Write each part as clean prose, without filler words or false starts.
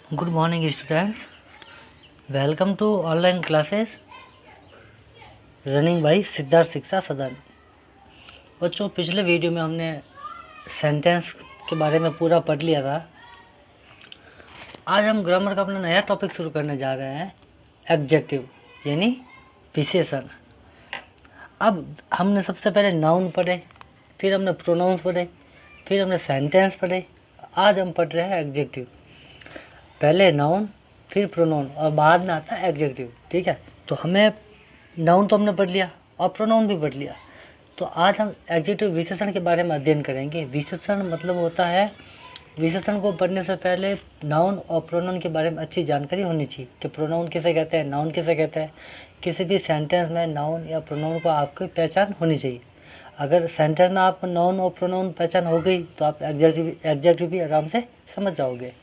Good morning students, welcome to online classes running by Siddharth Shiksha Sadan. बच्चों, पिछले video में हमने सेंटेंस के बारे में पूरा पढ़ लिया था। आज हम ग्रामर का अपना नया टॉपिक शुरू करने जा रहे हैं, एडजेक्टिव यानी विशेषण। अब हमने सबसे पहले नाउन पढ़े, फिर हमने प्रोनाउंस पढ़े, फिर हमने सेंटेंस पढ़े। आज हम पढ़ रहे हैं एडजेक्टिव। पहले नाउन, फिर प्रोनाउन और बाद में आता है एडजेक्टिव। ठीक है, तो हमें नाउन तो हमने पढ़ लिया और प्रोनाउन भी पढ़ लिया। तो आज हम एडजेक्टिव विशेषण के बारे में अध्ययन करेंगे। विशेषण मतलब होता है, विशेषण को पढ़ने से पहले नाउन और प्रोनाउन के बारे में अच्छी जानकारी होनी चाहिए कि प्रोनाउन किसे कहते हैं, नाउन किसे कहते हैं। किसी भी सेंटेंस में नाउन या प्रोनाउन को आपकी पहचान होनी चाहिए। अगर सेंटेंस में आप नाउन और प्रोनाउन पहचान हो गई तो आप एडजेक्टिव भी आराम से समझ जाओगे।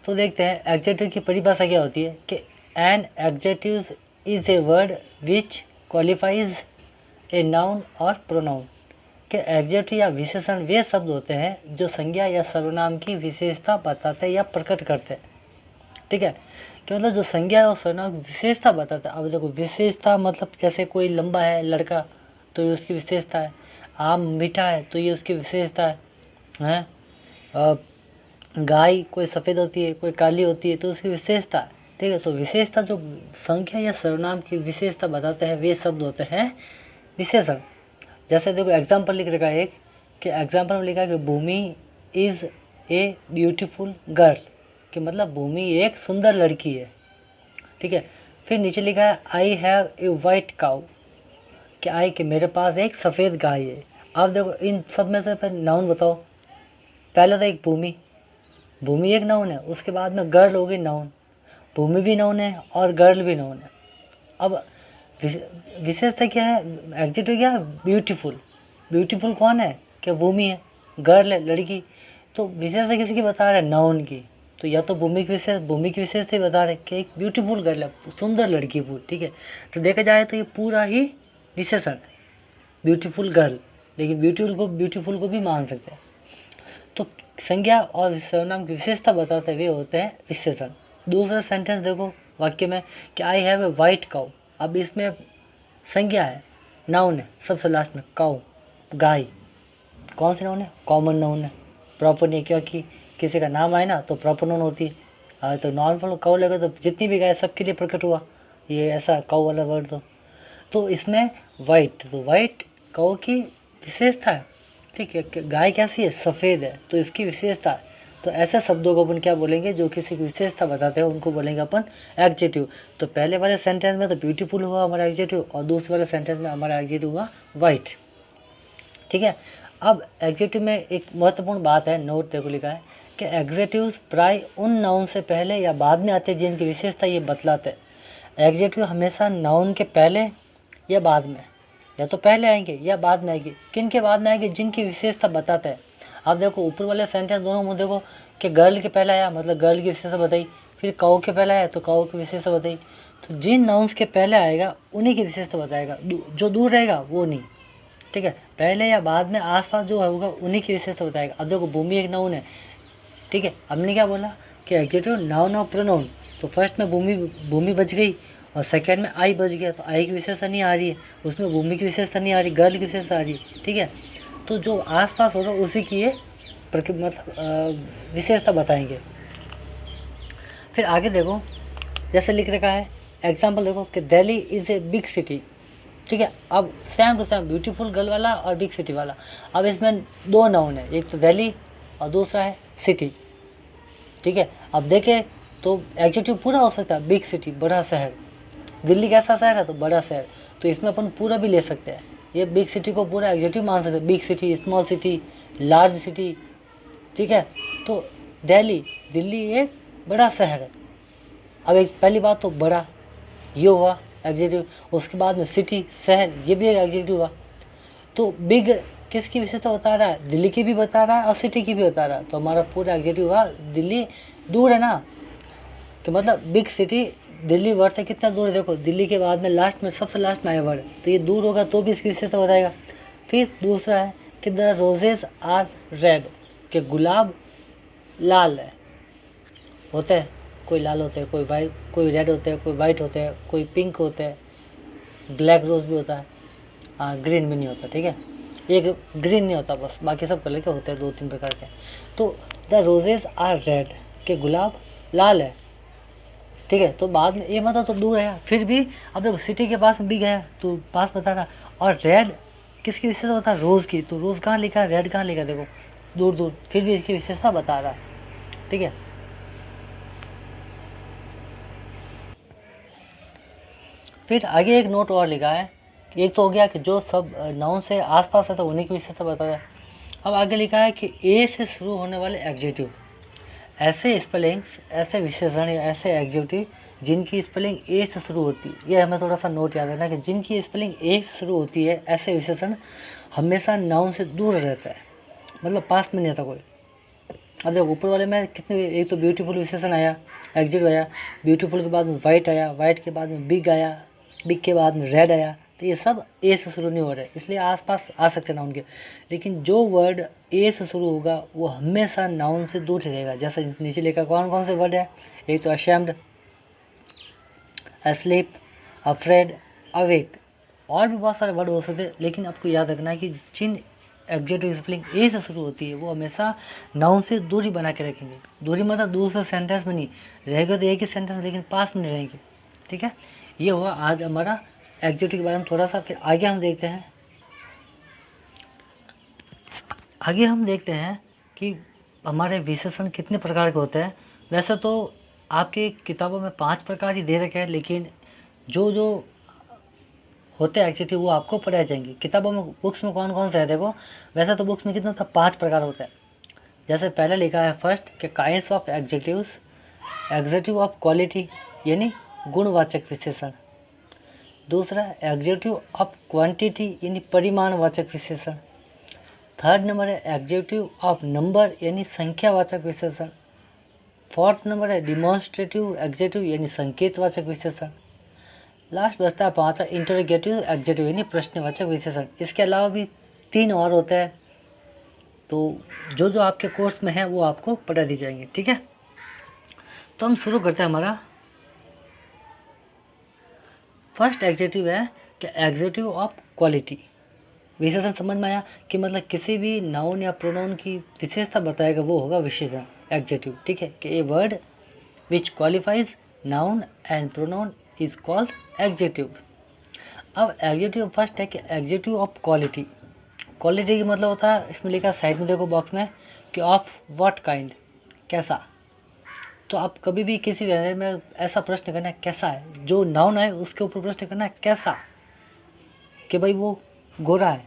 तो देखते हैं एडजेक्टिव की परिभाषा क्या होती है कि an adjective is a word which qualifies a noun और प्रोनाउन। कि एडजेक्टिव या विशेषण वे शब्द होते हैं जो संज्ञा या सर्वनाम की विशेषता बताते या प्रकट करते हैं। ठीक है, कि मतलब जो संज्ञा और सर्वनाम की विशेषता बताता है। अब देखो, विशेषता मतलब जैसे कोई लंबा है लड़का तो ये उसकी विशेषता है, आम मीठा है तो ये उसकी विशेषता है। गाय कोई सफ़ेद होती है, कोई काली होती है तो उसकी विशेषता है। ठीक है, तो विशेषता जो संख्या या सर्वनाम की विशेषता बताते हैं वे शब्द होते हैं विशेषण। जैसे देखो एग्जाम्पल लिख रखा है एक, कि एग्जाम्पल में लिखा है कि भूमि इज़ ए ब्यूटीफुल गर्ल। कि मतलब भूमि एक सुंदर लड़की है। ठीक है, फिर नीचे लिखा है I have a white cow. कि आई कि मेरे पास एक सफ़ेद गाय है। अब देखो इन सब में से फिर नाउन बताओ। पहले तो एक भूमि, भूमि एक नाउन है। उसके बाद में गर्ल हो गई नाउन, भूमि भी नाउन है और गर्ल भी नाउन है। अब विशेषता क्या है, एडजेक्टिव क्या है, ब्यूटीफुल। ब्यूटीफुल कौन है, क्या भूमि है, गर्ल है लड़की। तो विशेषता किसकी बता रहे हैं, नाउन की। तो या तो भूमि की विशेषता बता रहे कि एक ब्यूटीफुल गर्ल है, सुंदर लड़की पूरी। ठीक है, तो देखा जाए तो ये पूरा ही विशेषण है, ब्यूटीफुल गर्ल। लेकिन ब्यूटीफुल को भी मान सकते हैं। तो संज्ञा और सर्वनाम की विशेषता बताते हुए होते हैं विशेषण। दूसरा सेंटेंस देखो वाक्य में कि I have a white cow. अब इसमें संज्ञा है, नाउन है सबसे लास्ट में, काउ गाय। कौन सी नाउन है, कॉमन नाउन है, प्रॉपर नहीं। क्योंकि किसी का नाम आए ना तो प्रॉपर नाउन होती है। तो नॉर्मल काउ लगे तो जितनी भी गाय सबके लिए प्रकट हुआ ये ऐसा काउ वाला वर्ड। तो इसमें वाइट, तो वाइट काउ की विशेषता है। ठीक है, गाय कैसी है, सफ़ेद है तो इसकी विशेषता है। तो ऐसे शब्दों को अपन क्या बोलेंगे, जो किसी की विशेषता बताते हैं उनको बोलेंगे अपन एडजेक्टिव। तो पहले वाले सेंटेंस में तो ब्यूटीफुल हुआ हमारा एडजेक्टिव और दूसरे वाले सेंटेंस में हमारा एडजेक्टिव हुआ वाइट। ठीक है, अब एडजेक्टिव में एक महत्वपूर्ण बात है, नोट देखो लिखा है कि एडजेक्टिव्स प्राय उन नाउन से पहले या बाद में आते हैं जिनकी विशेषता ये बतलाते हैं। एडजेक्टिव हमेशा नाउन के पहले या बाद में, या तो पहले आएंगे या बाद में आएंगे। किन के बाद में आएंगे, जिनकी विशेषता बताते हैं। आप देखो ऊपर वाले सेंटेंस दोनों में देखो कि गर्ल के पहले आया मतलब गर्ल की विशेषता बताई, फिर काऊ के पहले आया तो काऊ की विशेषता बताई। तो जिन नाउन्स के पहले आएगा उन्हीं की विशेषता बताएगा, जो दूर रहेगा वो नहीं। ठीक है, पहले या बाद में आसपास जो होगा उन्हीं की विशेषता बताएगा। अब देखो भूमि एक नाउन है। ठीक है, हमने क्या बोला कि एडजेक्टिव नाउन और प्रोनाउन। तो फर्स्ट में भूमि बच गई और सेकंड में आई बच गया। तो आई की विशेषता नहीं आ रही है, उसमें भूमि की विशेषता नहीं आ रही, गर्ल की विशेषता आ रही है। ठीक है, तो जो आसपास होगा उसी की ये विशेषता बताएंगे। फिर आगे देखो जैसे लिख रखा है, एग्जाम्पल देखो कि Delhi is a big city. ठीक है, अब same to same beautiful girl वाला और बिग सिटी वाला। अब इसमें दो नाउन है, एक तो दिल्ली और दूसरा है सिटी। ठीक है, अब देखें तो एडजेक्टिव पूरा हो सकता है, बिग सिटी बड़ा शहर। दिल्ली कैसा शहर है, तो बड़ा शहर। तो इसमें अपन पूरा भी ले सकते हैं, ये बिग सिटी को पूरा एडजेक्टिव मान सकते हैं, big city, small city, large city. ठीक है, तो दिल्ली एक बड़ा शहर है। अब एक पहली बात तो बड़ा ये हुआ एडजेक्टिव, उसके बाद में सिटी शहर ये भी एक एडजेक्टिव हुआ। तो बिग किसकी विशेषता बता रहा है, दिल्ली की भी बता रहा है और सिटी की भी बता रहा है। तो हमारा पूरा एडजेक्टिव हुआ, दिल्ली दूर है ना, तो मतलब बिग सिटी दिल्ली वर्ड से कितना दूर है। देखो दिल्ली के बाद में लास्ट में सबसे लास्ट में आया वर्ड, तो ये दूर होगा तो भी इसकी विशेषता बताएगा। फिर दूसरा है कि द रोजेज आर रेड, कि गुलाब लाल है। होते हैं, कोई लाल होते हैं, कोई वाइट, कोई रेड होते हैं, कोई वाइट होते हैं, कोई पिंक होते हैं, ब्लैक रोज भी होता है, हाँ ग्रीन भी नहीं होता, ठीक है, एक ग्रीन नहीं होता बस, बाकी सब कलर के होते हैं 2-3 प्रकार के। तो द रोजेज आर रेड, के गुलाब लाल है, ठीक है। तो बाद में ये मतलब तो दूर है, फिर भी अब देखो सिटी के पास भी गया तो पास बता रहा, और रेड किसकी विशेषता बता, रोज़ की, तो रोज़ कहाँ लिखा, रेड कहाँ लिखा, देखो दूर दूर, फिर भी इसकी विशेषता बता रहा है, ठीक है। फिर आगे एक नोट और लिखा है, एक तो हो गया कि जो सब नाउन से आसपास है तो उन्हीं की विशेषता बता है। अब आगे लिखा है कि ए से शुरू होने वाले एडजेक्टिव, ऐसे स्पेलिंग्स, ऐसे विशेषण या ऐसे एडजेक्टिव जिनकी स्पेलिंग ए से शुरू होती है, ये हमें थोड़ा सा नोट याद रखना कि जिनकी स्पेलिंग ए से शुरू होती है, ऐसे विशेषण हमेशा नाउन से दूर रहता है, मतलब पास में नहीं आता कोई। अब देखो ऊपर वाले में कितने, एक तो ब्यूटीफुल विशेषण आया, एडजेक्टिव आया, ब्यूटीफुल के बाद में वाइट आया, वाइट के बाद में बिग आया, बिग के बाद में रेड आया, तो ये सब ए से शुरू नहीं हो रहे, इसलिए आसपास आ सकते नाउन के। लेकिन जो वर्ड ए से शुरू होगा वो हमेशा नाउन से दूर रहेगा। जैसे नीचे लिखा कौन कौन से वर्ड है, एक तो अशेम्ड, asleep, afraid, awake, और भी बहुत सारे वर्ड हो सकते हैं, लेकिन आपको याद रखना है कि जिन एडजेक्टिव स्पेलिंग ए से शुरू होती है वो हमेशा नाउन से दूरी बना के रखेंगे। दूरी मतलब दूसरे सेंटेंस में नहीं रहेगा, तो एक ही सेंटेंस लेकिन पास में नहीं रहेंगे, ठीक है। ये हुआ आज हमारा एडजेक्टिव के बारे में थोड़ा सा। फिर आगे हम देखते हैं, कि हमारे विशेषण कितने प्रकार के होते हैं। वैसे तो आपकी किताबों में 5 प्रकार ही दे रखे हैं, लेकिन जो जो होते हैं एडजेक्टिव वो आपको पढ़ाए जाएंगे। किताबों में, बुक्स में कौन कौन से है देखो, वैसे तो बुक्स में कितना था, 5 प्रकार होते हैं। जैसे पहले लिखा है फर्स्ट के kinds of adjectives, adjective of quality यानी गुणवाचक विशेषण। दूसरा एडजेक्टिव ऑफ क्वांटिटी यानी परिमाणवाचक विशेषण। थर्ड नंबर है एडजेक्टिव ऑफ नंबर यानी संख्यावाचक विशेषण। फोर्थ नंबर है डिमॉन्स्ट्रेटिव एडजेक्टिव यानी संकेतवाचक विशेषण। लास्ट बचता है 5वां इंटरोगेटिव एडजेक्टिव यानी प्रश्नवाचक विशेषण। इसके अलावा भी 3 और होते हैं, तो जो जो आपके कोर्स में है वो आपको पढ़ा दी जाएंगे, ठीक है। तो हम शुरू करते हैं। हमारा फर्स्ट एडजेक्टिव है कि एडजेक्टिव ऑफ क्वालिटी। विशेषण समझ में आया कि मतलब किसी भी नाउन या प्रोनाउन की विशेषता बताएगा वो होगा विशेषण, एडजेक्टिव, ठीक है। कि a word which qualifies noun and pronoun is called adjective. अब एडजेक्टिव फर्स्ट है कि एडजेक्टिव ऑफ क्वालिटी। क्वालिटी का मतलब होता है, इसमें लिखा साइड में देखो बॉक्स में, कि ऑफ व्हाट काइंड, कैसा। तो आप कभी भी किसी व्यक्ति में ऐसा प्रश्न करना है कैसा है, जो नाउन है उसके ऊपर प्रश्न करना है कैसा, कि भाई वो गोरा है,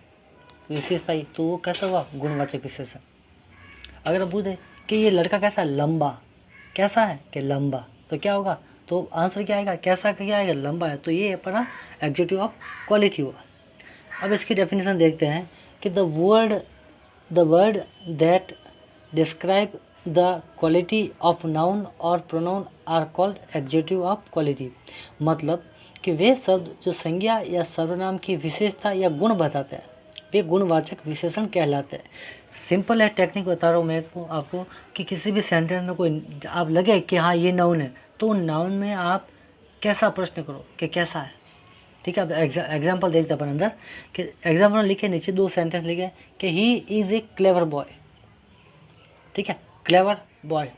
विशेषता ही, तो वो कैसा हुआ, गुणवाचक विशेषण। अगर आप पूछे कि ये लड़का कैसा है, लंबा, कैसा है कि लंबा, तो क्या होगा, तो आंसर क्या आएगा, कैसा का क्या आएगा, लंबा है, तो ये अपना एडजेक्टिव ऑफ क्वालिटी हुआ। अब इसकी डेफिनेशन देखते हैं कि the word that describe the quality of noun और pronoun are called adjective of quality. मतलब कि वे शब्द जो संज्ञा या सर्वनाम की विशेषता या गुण बताते हैं वे गुणवाचक विशेषण कहलाते हैं। सिंपल है, टेक्निक बता रहा हूँ मैं आपको, कि किसी भी सेंटेंस में कोई आप लगे कि हाँ ये नाउन है, तो नाउन में आप कैसा प्रश्न करो कि कैसा है, ठीक है। अब एग्जाम्पल देखते अपन अंदर, कि एग्जाम्पल लिखे नीचे 2 सेंटेंस लिखे कि he is a clever boy, ठीक है, क्लेवर बॉय।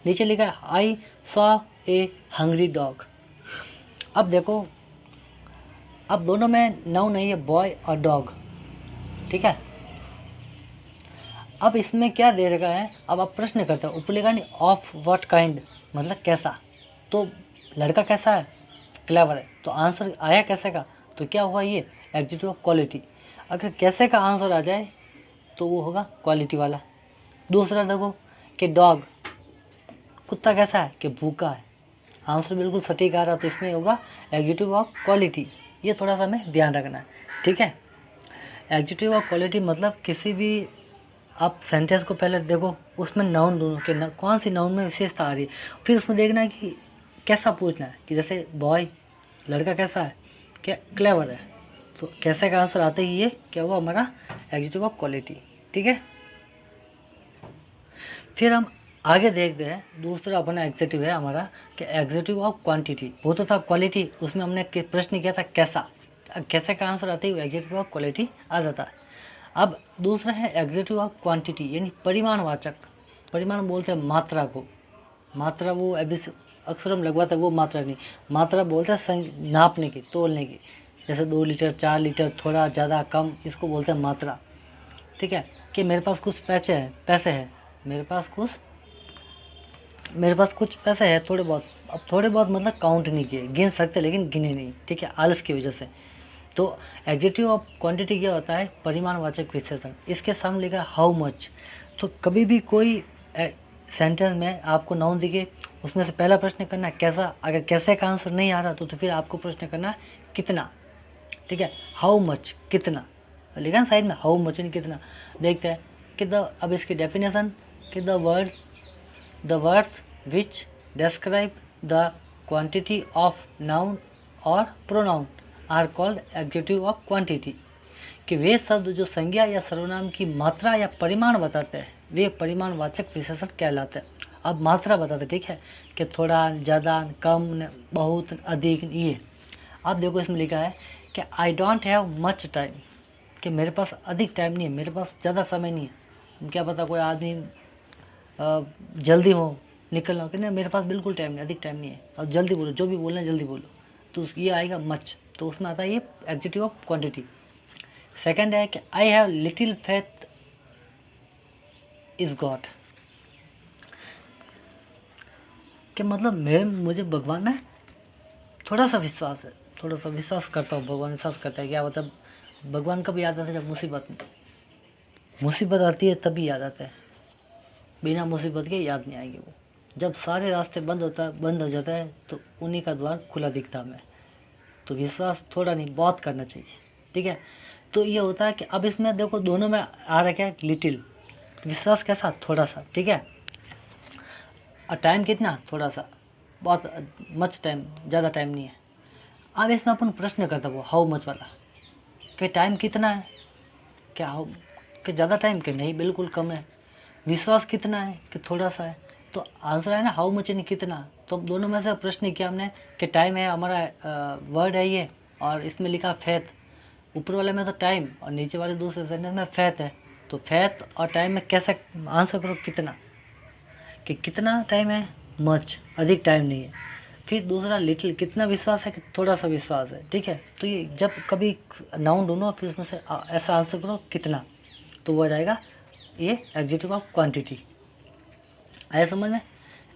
नीचे लिखा है I saw a hungry dog. अब देखो, अब दोनों में नाउन नहीं है, बॉय और डॉग, ठीक है। अब इसमें क्या दे रखा है, अब आप प्रश्न करते हो, ऊपर लिखा नहीं ऑफ व्हाट काइंड, मतलब कैसा, तो लड़का कैसा है, क्लेवर है, तो आंसर आया कैसे का, तो क्या हुआ, ये एडजेक्टिव ऑफ क्वालिटी। अगर कैसे का आंसर आ जाए तो वो होगा क्वालिटी वाला। दूसरा देखो कि डॉग, कुत्ता कैसा है कि भूखा है, आंसर बिल्कुल सटीक आ रहा, तो इसमें होगा एडजेक्टिव ऑफ क्वालिटी। ये थोड़ा सा हमें ध्यान रखना है, ठीक है। एडजेक्टिव ऑफ क्वालिटी मतलब किसी भी आप सेंटेंस को पहले देखो, उसमें नाउन ढूंढो कि कौन सी नाउन में विशेषता आ रही है, फिर उसमें देखना है कि कैसा पूछना है, कि जैसे बॉय, लड़का कैसा है, क्या क्लेवर है, तो कैसे का आंसर आता ही ये क्या हुआ, हमारा एडजेक्टिव ऑफ क्वालिटी, ठीक है। फिर हम आगे देखते हैं, दूसरा अपना एग्जेक्टिव है हमारा कि एग्जेक्टिव ऑफ क्वांटिटी। वो तो था क्वालिटी, उसमें हमने प्रश्न किया था कैसा, कैसे का आंसर आते ही एग्जेक्टिव ऑफ क्वालिटी आ जाता है। अब दूसरा है एग्जेक्टिव ऑफ क्वांटिटी, यानी परिमाणवाचक। परिमाण बोलते हैं मात्रा को, मात्रा वो अभी अक्सर हम लगवाते हैं, वो मात्रा नहीं, मात्रा बोलते हैं नापने की, तोलने की। जैसे 2 लीटर 4 लीटर, थोड़ा ज़्यादा कम, इसको बोलते हैं मात्रा। ठीक है, कि मेरे पास कुछ पैसे हैं, मेरे पास कुछ पैसे हैं थोड़े बहुत। अब थोड़े बहुत मतलब काउंट नहीं किए, गिन सकते लेकिन गिने नहीं, ठीक है, आलस की वजह से। तो एडजेक्टिव ऑफ क्वांटिटी क्या होता है, परिमाणवाचक विशेषण। इसके सामने लिखा हाउ मच। तो कभी भी कोई सेंटेंस में आपको नाउन दिखे, उसमें से पहला प्रश्न करना है कैसा। अगर कैसे का आंसर नहीं आ रहा तो फिर आपको प्रश्न करना है कितना। ठीक है, हाउ मच, कितना लिखा ना साइड में, हाउ मच यानी कितना। देखते हैं कि अब इसकी डेफिनेशन कि the words which describe the quantity of noun or pronoun are called adjective of quantity। कि वे शब्द जो संज्ञा या सर्वनाम की मात्रा या परिमाण बताते हैं वे परिमाणवाचक विशेषण कहलाते हैं। अब मात्रा बताते हैं, ठीक है, कि थोड़ा, ज़्यादा, कम, बहुत, अधिक, ये। अब देखो इसमें लिखा है कि I don't have much time, कि मेरे पास अधिक टाइम नहीं है, मेरे पास ज़्यादा समय नहीं है। क्या पता कोई आदमी जल्दी हो निकलना हो कि नहीं, मेरे पास बिल्कुल टाइम नहीं, अधिक टाइम नहीं है, और जल्दी बोलो, जो भी बोलना है जल्दी बोलो। तो ये आएगा मच, तो उसमें आता है ये एडजेक्टिव ऑफ क्वांटिटी। सेकंड है कि I have little faith is God, कि मतलब मुझे भगवान में थोड़ा सा विश्वास है, थोड़ा सा विश्वास करता हूँ, भगवान विश्वास करता है। क्या मतलब भगवान कब याद आता है, जब मुसीबत आती है तभी याद आता है, बिना मुसीबत के याद नहीं आएगी वो। जब सारे रास्ते बंद हो जाता है तो उन्हीं का द्वार खुला दिखता हमें। तो विश्वास थोड़ा नहीं बहुत करना चाहिए, ठीक है। तो ये होता है कि अब इसमें देखो दोनों में आ रहा क्या, लिटिल, विश्वास कैसा, थोड़ा सा, ठीक है, और टाइम कितना, थोड़ा सा, बहुत मच टाइम, ज़्यादा टाइम नहीं है। अब इसमें अपन प्रश्न करता वो हाउ मच वाला, कि टाइम कितना है, क्या हाउ, कि ज़्यादा टाइम, कि नहीं बिल्कुल कम है। विश्वास कितना है, कि थोड़ा सा है। तो आंसर है ना हाउ मच यानी कितना। तो दोनों में से प्रश्न किया हमने कि टाइम है हमारा वर्ड है ये, और इसमें लिखा फेथ, ऊपर वाले में तो टाइम और नीचे वाले दूसरे सेंटेंस में फेथ है। तो फेथ और टाइम में कैसे आंसर करो, कितना, कि कितना टाइम है, मच, अधिक टाइम नहीं है। फिर दूसरा लिटिल, कितना विश्वास है, कि थोड़ा सा विश्वास है, ठीक है। तो ये जब कभी नाउन दोनों फिर उसमें से ऐसा आंसर करो कितना, तो वो आ जाएगा ये एडजेक्टिव ऑफ क्वांटिटी। आया समझ में।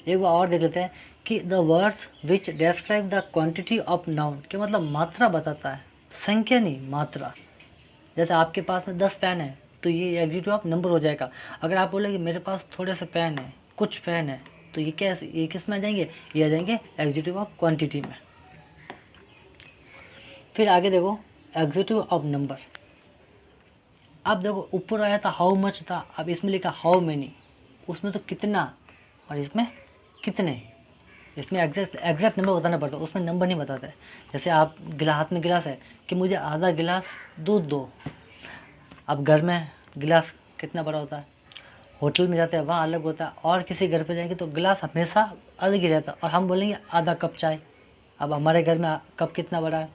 एक बार और देख लेते हैं कि the words which describe the quantity of noun, के मतलब मात्रा बताता है, संख्या नहीं, मात्रा। जैसे आपके पास में 10 पेन है तो ये एडजेक्टिव ऑफ नंबर हो जाएगा। अगर आप बोले कि मेरे पास थोड़े से पेन है, कुछ पेन है, तो ये किस में आ जाएंगे, ये आ जाएंगे एडजेक्टिव ऑफ क्वांटिटी में। फिर आगे देखो एडजेक्टिव ऑफ नंबर। अब देखो ऊपर आया था हाउ मच था, अब इसमें लिखा हाउ मेनी, उसमें तो कितना और इसमें कितने, इसमें एग्जैक्ट नंबर बताना पड़ता है, उसमें नंबर नहीं बताता है। जैसे आप हाथ में गिलास है कि मुझे आधा गिलास दूध दो। अब घर में गिलास कितना बड़ा होता है, होटल में जाते हैं वहाँ अलग होता है, और किसी घर पे जाएंगे तो गिलास हमेशा अलग ही रहता है, और हम बोलेंगे आधा कप चाय। अब हमारे घर में कप कितना बड़ा है,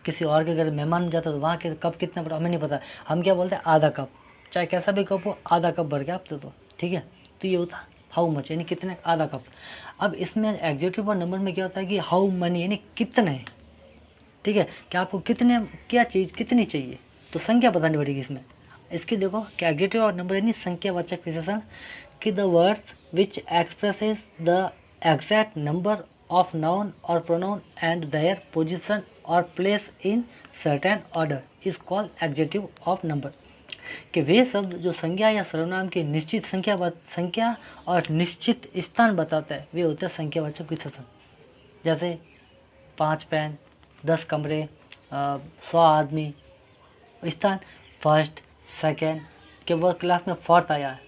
किसी और के घर मेहमान जाता है तो वहाँ के कप कितना बड़ा हमें नहीं पता, हम क्या बोलते हैं आधा कप, चाहे कैसा भी कप हो आधा कप भर के आप दे दो, ठीक है। तो ये होता हाउ मच यानी कितने, आधा कप। अब इसमें एडजेक्टिव और नंबर में क्या होता है कि हाउ मनी यानी कितने, ठीक है, कि आपको कितने, क्या चीज़ कितनी चाहिए, तो संख्या बतानी पड़ेगी इसमें। इसकी देखो कि एडजेक्टिव और नंबर यानी संख्यावाचक विशेषण, कि the words which expresses the exact number of noun और प्रोनाउन एंड देयर पोजीशन और place in certain order is called adjective of number. कि वे शब्द जो संज्ञा या सर्वनाम की निश्चित संख्या और निश्चित स्थान बताते हैं वे होते हैं संख्यावाचक विशेषण। जैसे 5 पेन, 10 कमरे, 100 आदमी। स्थान फर्स्ट, सेकेंड, के वो क्लास में फोर्थ आया है,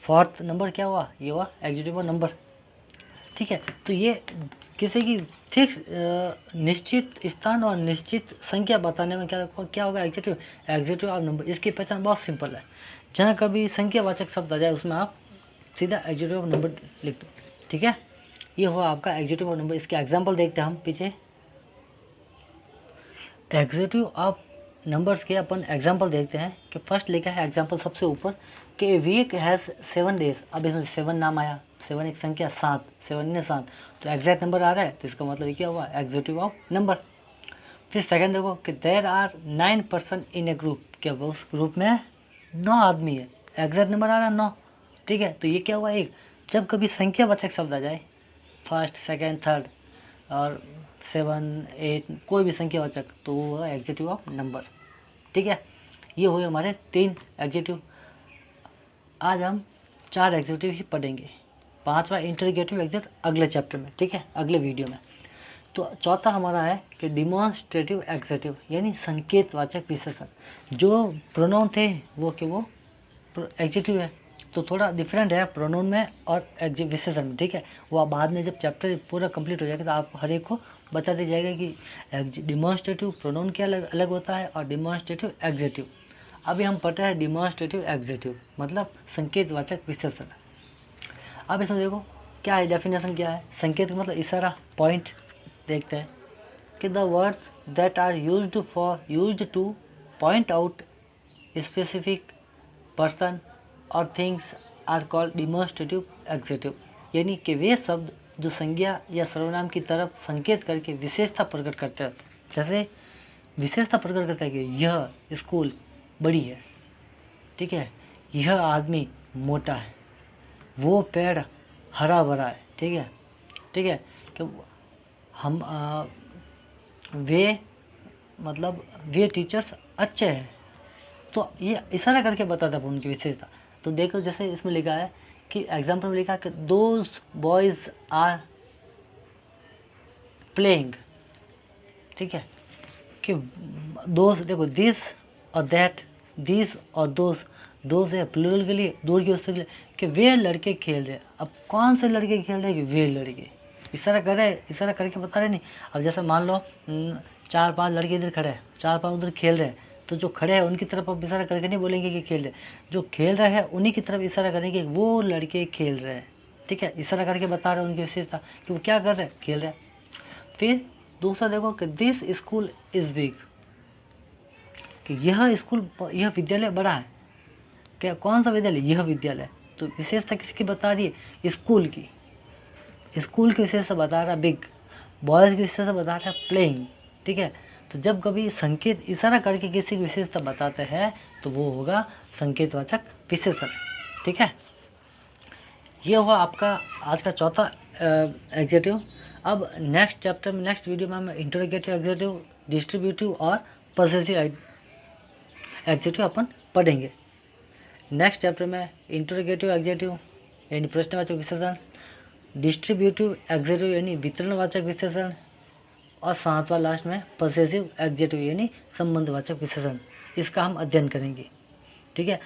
फोर्थ नंबर क्या हुआ, ये हुआ एडजेक्टिव नंबर, ठीक है। तो ये किसी की ठीक निश्चित स्थान और निश्चित संख्या बताने में क्या होगा, एग्जेक्टिव ऑफ नंबर। इसकी पहचान बहुत सिंपल है, जहाँ कभी संख्यावाचक शब्द आ जाए उसमें आप सीधा एग्जीक्यूटिव ऑफ नंबर लिख दो, ठीक है। ये हुआ आपका एग्जीक्यूटिव ऑफ नंबर। इसके एग्जाम्पल देखते हैं हम पीछे। एग्जीक्यूटिव ऑफ नंबर्स के अपन एग्जाम्पल देखते हैं कि फर्स्ट लिखा है एग्जाम्पल सबसे ऊपर कि वीक हैज़ 7 डेज। अब इसमें 7 नाम आया, 7 एक संख्या, 7, 7 ने 7, तो एग्जैक्ट नंबर आ रहा है, तो इसका मतलब क्या हुआ, एग्जीक्यूटिव ऑफ नंबर। फिर सेकंड देखो कि there are 9 person in a group, क्या उस ग्रुप में 9 आदमी है, एग्जैक्ट नंबर आ रहा है 9, ठीक है। तो ये क्या हुआ, एक जब कभी संख्यावाचक शब्द आ जाए, फर्स्ट सेकंड थर्ड और 7 8 कोई भी संख्यावाचक, तो वो है एग्जीक्यूटिव ऑफ नंबर, ठीक है। ये हुए हमारे 3 एग्जीक्यूटिव। आज हम 4 एग्जीक्यूटिव ही पढ़ेंगे, 5वां इंटरोगेटिव एग्जीक्यूटिव अगले चैप्टर में, ठीक है, अगले वीडियो में। तो चौथा हमारा है कि डिमॉन्स्ट्रेटिव एग्जीक्यूटिव यानी संकेतवाचक विशेषण। जो प्रोनाउन थे वो एग्जीक्यूटिव है, तो थोड़ा डिफरेंट है प्रोनाउन में और विशेषण में, ठीक है। वो आप बाद में जब चैप्टर पूरा कंप्लीट हो जाएगा तो आप हर एक को बता दी जाएगा कि डिमॉन्स्ट्रेटिव प्रोनाउन क्या अलग होता है और डिमॉन्स्ट्रेटिव एग्जीक्यूटिव। अभी हम पढ़ रहे हैं डिमॉन्स्ट्रेटिव एग्जीक्यूटिव मतलब संकेतवाचक विशेषण। अब इसमें देखो क्या है, डेफिनेशन क्या है। संकेत मतलब इशारा, पॉइंट देखते हैं कि the words that are used to point out specific person और things are called demonstrative executive. यानी कि वे शब्द जो संज्ञा या सर्वनाम की तरफ संकेत करके विशेषता प्रकट करते हैं। जैसे विशेषता प्रकट करता है कि यह स्कूल बड़ी है, ठीक है, यह आदमी मोटा है, वो पेड़ हरा भरा है, ठीक है, ठीक है, कि हम वे मतलब वे टीचर्स अच्छे हैं, तो ये इशारा करके बताता है उनकी विशेषता। तो देखो जैसे इसमें लिखा है कि एग्जाम्पल में लिखा है कि दोज बॉयज आर प्लेइंग, ठीक है, कि दोज देखो दिस और दैट, दिस और दोज है प्लूरल के लिए, दूर की वस्तु के लिए, कि वे लड़के खेल रहे हैं। अब कौन से लड़के खेल रहे हैं, कि वे लड़के, इशारा कर रहे हैं, इशारा करके बता रहे नहीं। अब जैसे मान लो 4-5 लड़के इधर खड़े हैं, 4-5 उधर खेल रहे हैं, तो जो खड़े हैं उनकी तरफ अब इशारा करके नहीं बोलेंगे कि खेल रहे, जो खेल रहे हैं उन्हीं की तरफ इशारा करेंगे कि वो लड़के खेल रहे हैं, ठीक है, इशारा करके बता रहे हैं उनकी विशेषता कि वो क्या कर रहे हैं, खेल रहे हैं। फिर दूसरा देखो कि दिस स्कूल इज बिग, कि यह स्कूल, यह विद्यालय बड़ा है। क्या कौन सा विद्यालय, यह विद्यालय, तो विशेषता किसकी बता रही है, स्कूल की, स्कूल की विशेषता बता रहा है बिग, बॉयज़ की विशेषता बता रहा है प्लेइंग, ठीक है। तो जब कभी संकेत इशारा करके किसी की विशेषता बताते हैं तो वो होगा संकेतवाचक विशेषण, ठीक है। ये हुआ आपका आज का चौथा एग्जीक्यूटिव। अब नेक्स्ट चैप्टर में, नेक्स्ट वीडियो में हम इंटरोगेटिव एग्जीक्यूटिव, डिस्ट्रीब्यूटिव और पॉजिटिव एग्जीक्यूटिव अपन पढ़ेंगे। नेक्स्ट चैप्टर में इंटरोगेटिव एग्जीक्यूटिव यानी प्रश्नवाचक विशेषण, डिस्ट्रीब्यूटिव एग्जीक्यूटिव यानी वितरणवाचक विशेषण, और 7वां लास्ट में पॉसेसिव एग्जीक्यूटिव यानी संबंधवाचक विशेषण। इसका हम अध्ययन करेंगे, ठीक है।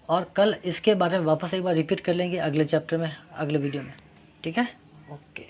और कल इसके बारे में वापस एक बार रिपीट कर लेंगे अगले चैप्टर में, अगले वीडियो में, ठीक है। ओके।